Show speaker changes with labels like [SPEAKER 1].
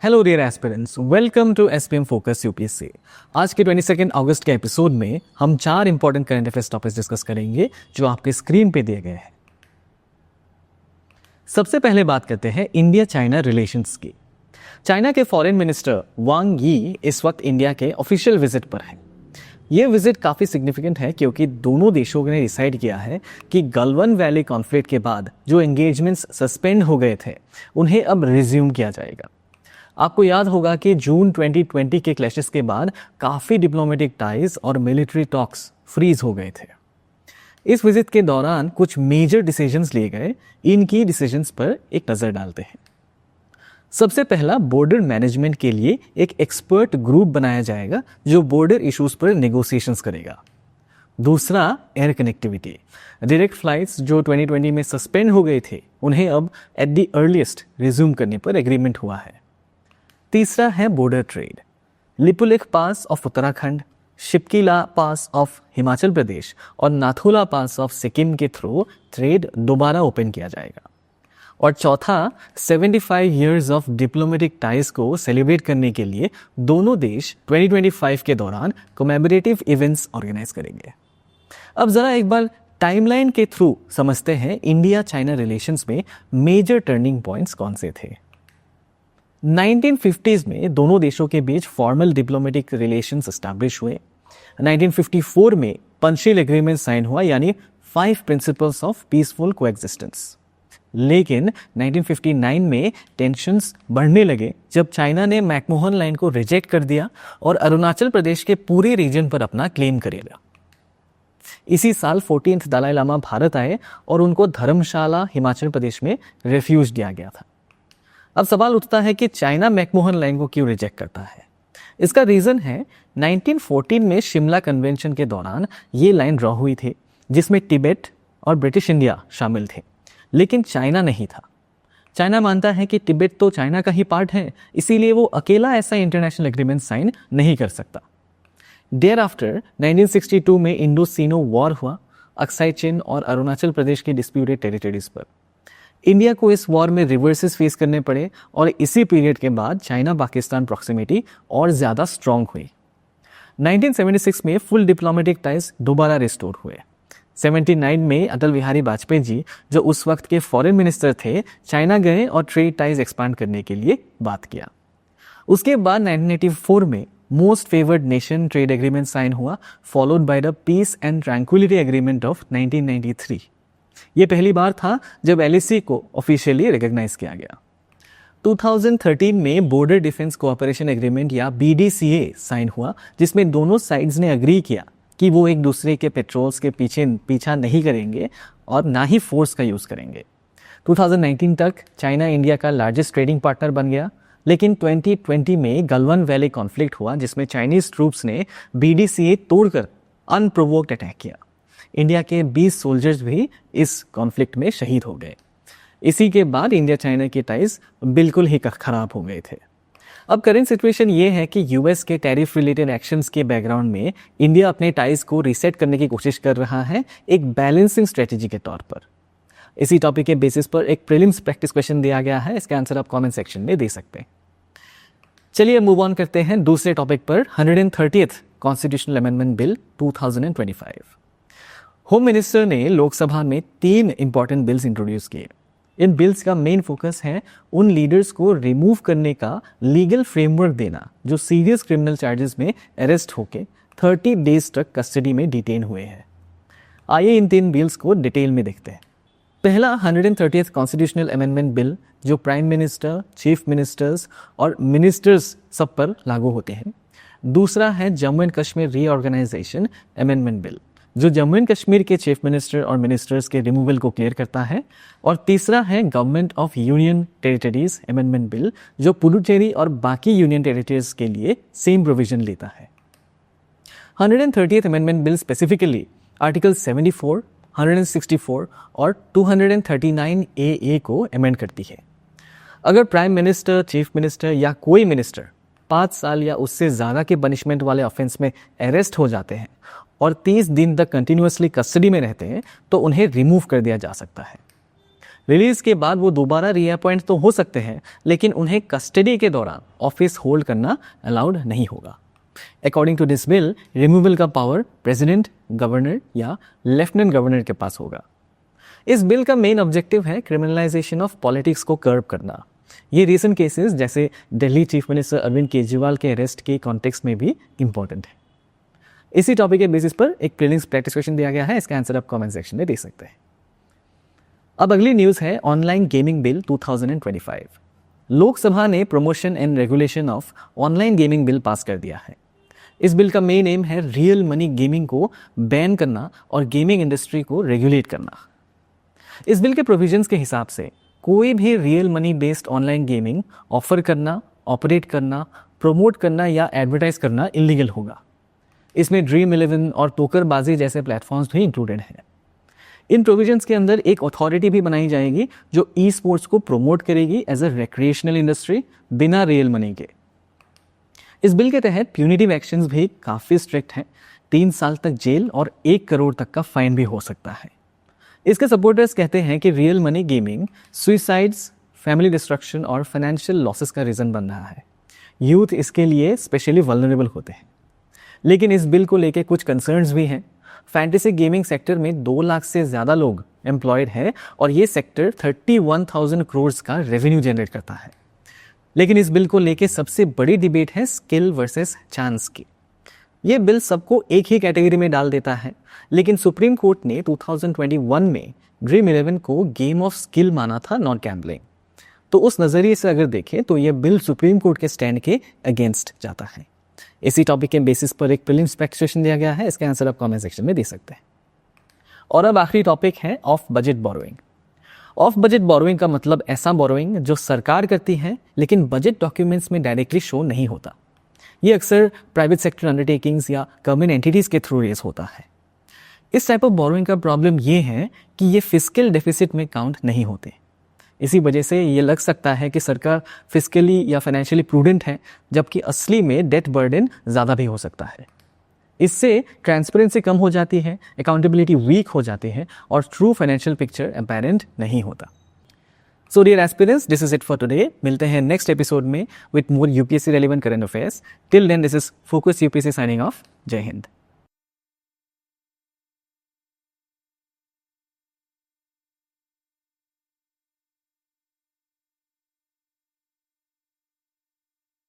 [SPEAKER 1] Hello dear aspirants, welcome to SPM focus UPSC. आज के 22 August के एपिसोड में हम 4 important current affairs topics discuss करेंगे जो आपके स्क्रीन पे दिए गए हैं। सबसे पहले बात करते हैं इंडिया चाइना रिलेशंस की। चाइना के फॉरेन मिनिस्टर वांग यी इस वक्त इंडिया के ऑफिशियल विजिट पर हैं। ये विजिट काफ़ी सिग्निफिकेंट है क्योंकि दोनों देशों ने डिसाइड किया है कि गलवान वैली कॉन्फ्लिक्ट के बाद जो एंगेजमेंट्स सस्पेंड हो गए थे उन्हें अब रिज्यूम किया जाएगा। आपको याद होगा कि जून 2020 के क्लैशेस के बाद काफ़ी डिप्लोमेटिक टाइज और मिलिट्री टॉक्स फ्रीज हो गए थे। इस विजिट के दौरान कुछ मेजर डिसीजंस लिए गए। इनकी डिसीजंस पर एक नज़र डालते हैं। सबसे पहला, बॉर्डर मैनेजमेंट के लिए एक एक्सपर्ट ग्रुप बनाया जाएगा जो बॉर्डर इश्यूज पर नेगोशिएशंस करेगा। दूसरा, एयर कनेक्टिविटी। डायरेक्ट फ्लाइट्स जो 2020 में सस्पेंड हो गए थे उन्हें अब एट द अर्लीस्ट रिज्यूम करने पर एग्रीमेंट हुआ है। तीसरा है border trade. Lipulekh pass of Uttarakhand, Shipki La pass of Himachal Pradesh और नाथुला पास ऑफ सिक्किम के थ्रू ट्रेड दोबारा ओपन किया जाएगा। और चौथा, 75 इयर्स ऑफ डिप्लोमेटिक टाइज को सेलिब्रेट करने के लिए दोनों देश 2025 के दौरान कमेमोरेटिव इवेंट्स ऑर्गेनाइज करेंगे। अब जरा एक बार टाइमलाइन के थ्रू समझते हैं इंडिया चाइना रिलेशंस में मेजर टर्निंग पॉइंट्स कौन से थे। 1950s में दोनों देशों के बीच फॉर्मल डिप्लोमेटिक रिलेशंस एस्टैब्लिश हुए। 1954 में पंचशील एग्रीमेंट साइन हुआ, यानी 5 प्रिंसिपल्स ऑफ पीसफुल कोएग्जिस्टेंस। लेकिन 1959 में टेंशन्स बढ़ने लगे जब चाइना ने मैकमोहन लाइन को रिजेक्ट कर दिया और अरुणाचल प्रदेश के पूरे रीजन पर अपना क्लेम कर लिया। इसी साल 14th दलाई लामा भारत आए और उनको धर्मशाला हिमाचल प्रदेश में रेफ्यूज दिया गया था। अब सवाल उठता है कि चाइना मैकमोहन लाइन को क्यों रिजेक्ट करता है। इसका रीज़न है 1914 में शिमला कन्वेंशन के दौरान ये लाइन ड्रॉ हुई थी जिसमें तिब्बत और ब्रिटिश इंडिया शामिल थे, लेकिन चाइना नहीं था। चाइना मानता है कि तिब्बत तो चाइना का ही पार्ट है, इसीलिए वो अकेला ऐसा इंटरनेशनल एग्रीमेंट साइन नहीं कर सकता। देयर आफ्टर 1962 में इंडो सीनो वॉर हुआ अक्साई चिन और अरुणाचल प्रदेश की डिस्प्यूटेड टेरिटरीज पर। इंडिया को इस वॉर में रिवर्सेस फेस करने पड़े और इसी पीरियड के बाद चाइना पाकिस्तान प्रॉक्सिमिटी और ज़्यादा स्ट्रॉन्ग हुई। 1976 में फुल डिप्लोमेटिक टाइज दोबारा रिस्टोर हुए। 79 में अटल बिहारी वाजपेयी जी, जो उस वक्त के फॉरेन मिनिस्टर थे, चाइना गए और ट्रेड टाइज एक्सपांड करने के लिए बात किया। उसके बाद 1984 में most favoured nation trade agreement sign हुआ, followed by the peace and tranquillity agreement of 1993। ये पहली बार था जब एलएसी को ऑफिशियली रिकॉग्नाइज किया गया। 2013 में बॉर्डर डिफेंस कोऑपरेशन एग्रीमेंट या बीडीसीए साइन हुआ, जिसमें दोनों साइड्स ने अग्री किया कि वो एक दूसरे के पेट्रोल्स के पीछा नहीं करेंगे और ना ही फोर्स का यूज़ करेंगे। 2019 तक चाइना इंडिया का लार्जेस्ट ट्रेडिंग पार्टनर बन गया, लेकिन 2020 में गलवान वैली कॉन्फ्लिक्ट हुआ जिसमें चाइनीज ट्रूप्स ने बीडीसीए तोड़कर अनप्रोवोक्ड अटैक किया। इंडिया के 20 सोल्जर्स भी इस कॉन्फ्लिक्ट में शहीद हो गए। इसी के बाद इंडिया चाइना के टाइज बिल्कुल ही खराब हो गए थे। अब करेंट सिचुएशन ये है कि यूएस के टैरिफ रिलेटेड एक्शंस के बैकग्राउंड में इंडिया अपने टाइज को रीसेट करने की कोशिश कर रहा है, एक बैलेंसिंग स्ट्रेटेजी के तौर पर। इसी टॉपिक के बेसिस पर एक प्रीलिम्स प्रैक्टिस क्वेश्चन दिया गया है, इसका आंसर आप कमेंट सेक्शन में दे सकते हैं। चलिए मूव ऑन करते हैं दूसरे टॉपिक पर, 130th constitutional amendment bill 2025। Home minister ने लोकसभा में 3 इंपॉर्टेंट बिल्स इंट्रोड्यूस किए। इन बिल्स का मेन फोकस है उन लीडर्स को रिमूव करने का लीगल फ्रेमवर्क देना जो सीरियस क्रिमिनल चार्जेस में अरेस्ट होकर 30 डेज तक कस्टडी में डिटेन हुए हैं। आइए इन 3 बिल्स को डिटेल में देखते हैं। पहला 130th कॉन्स्टिट्यूशनल अमेंडमेंट बिल जो प्राइम मिनिस्टर, चीफ मिनिस्टर्स और मिनिस्टर्स सब पर लागू होते हैं। दूसरा है Jammu and Kashmir reorganisation amendment bill जो जम्मू एंड कश्मीर के चीफ मिनिस्टर और मिनिस्टर्स के रिमूवल को क्लियर करता है। और तीसरा है government of union territories amendment bill जो पुडुचेरी और बाकी यूनियन टेरिटरीज के लिए सेम प्रोविजन लेता है। 130th amendment bill specifically article 74, 164 और 239 AA को अमेंड करती है। अगर प्राइम मिनिस्टर, चीफ मिनिस्टर या कोई मिनिस्टर 5 साल या उससे ज़्यादा के पनिशमेंट वाले ऑफेंस में अरेस्ट हो जाते हैं और 30 दिन तक कंटिन्यूसली कस्टडी में रहते हैं तो उन्हें रिमूव कर दिया जा सकता है। रिलीज के बाद वो दोबारा रीअपॉइंट तो हो सकते हैं, लेकिन उन्हें कस्टडी के दौरान ऑफिस होल्ड करना अलाउड नहीं होगा। According to this bill, removal का पावर प्रेसिडेंट, गवर्नर या लेफ्टिनेंट गवर्नर के पास होगा। इस बिल का मेन ऑब्जेक्टिव है क्रिमिनलाइजेशन ऑफ पॉलिटिक्स को कर्ब करना। ये रीसेंट केसेस जैसे दिल्ली चीफ मिनिस्टर अरविंद केजरीवाल के अरेस्ट के कॉन्टेक्स्ट में भी इंपॉर्टेंट है। इसी टॉपिक के बेसिस पर एक प्रीलिम्स प्रैक्टिस क्वेश्चन दिया गया है, इसका आंसर आप कमेंट सेक्शन में दे सकते हैं। अब अगली न्यूज़ है ऑनलाइन गेमिंग बिल 2025। लोकसभा ने promotion and regulation of online gaming bill pass कर दिया है। इस बिल का मेन एम है रियल मनी गेमिंग को बैन करना और गेमिंग इंडस्ट्री को रेगुलेट करना। इस बिल के प्रोविजंस के हिसाब से कोई भी real money based online gaming offer करना, ऑपरेट करना, प्रमोट करना या एडवर्टाइज करना इलीगल होगा। इसमें ड्रीम 11 और पोकरबाजी जैसे प्लेटफॉर्म्स भी इंक्लूडेड हैं। इन प्रोविजंस के अंदर एक अथॉरिटी भी बनाई जाएगी जो ई स्पोर्ट्स को प्रमोट करेगी एज अ रिक्रिएशनल इंडस्ट्री बिना रियल मनी के। इस बिल के तहत प्यूनिटिव एक्शंस भी काफ़ी स्ट्रिक्ट हैं। 3 साल तक जेल और 1 करोड़ तक का फाइन भी हो सकता है। इसके सपोर्टर्स कहते हैं कि real money gaming suicides, family destruction और फाइनेंशियल लॉसेस का रीज़न बन रहा है। यूथ इसके लिए स्पेशली वल्नरेबल होते हैं। लेकिन इस बिल को लेके कुछ कंसर्न्स भी हैं। फैंटेसी गेमिंग सेक्टर में 2 लाख से ज़्यादा लोग एम्प्लॉयड है और ये सेक्टर 31,000 करोड़ का रेवेन्यू जनरेट करता है। लेकिन इस बिल को लेके सबसे बड़ी डिबेट है स्किल वर्सेस चांस की। ये बिल सबको एक ही कैटेगरी में डाल देता है, लेकिन सुप्रीम कोर्ट ने 2021 में ड्रीम 11 को गेम ऑफ स्किल माना था, नॉट गैम्बलिंग। तो उस नज़रिए से अगर देखें तो ये बिल सुप्रीम कोर्ट के स्टैंड के अगेंस्ट जाता है। इसी टॉपिक के बेसिस पर एक प्रीलिम्स प्रैक्टिस क्वेश्चन दिया गया है, इसका आंसर आप कमेंट सेक्शन में दे सकते हैं। और अब आखिरी टॉपिक है of budget borrowing. Of budget borrowing का मतलब ऐसा बोरोइंग जो सरकार करती है लेकिन बजट डॉक्यूमेंट्स में डायरेक्टली शो नहीं होता। ये अक्सर प्राइवेट सेक्टर अंडरटेकिंग्स या गवर्नमेंट एंटिटीज़ के थ्रू रेज होता है। इस टाइप ऑफ बोरोइंग का प्रॉब्लम ये है कि ये फिस्कल डेफिसिट में काउंट नहीं होते। इसी वजह से ये लग सकता है कि सरकार फिस्कली या फाइनेंशियली प्रूडेंट है, जबकि असली में डेट बर्डन ज़्यादा भी हो सकता है। इससे ट्रांसपेरेंसी कम हो जाती है, अकाउंटेबिलिटी वीक हो जाती है और ट्रू फाइनेंशियल पिक्चर अपैरेंट नहीं होता। So dear aspirants, this is it for today. मिलते हैं नेक्स्ट एपिसोड में with more UPSC relevant current affairs. Till then, this is focus UPSC signing off. जय हिंद।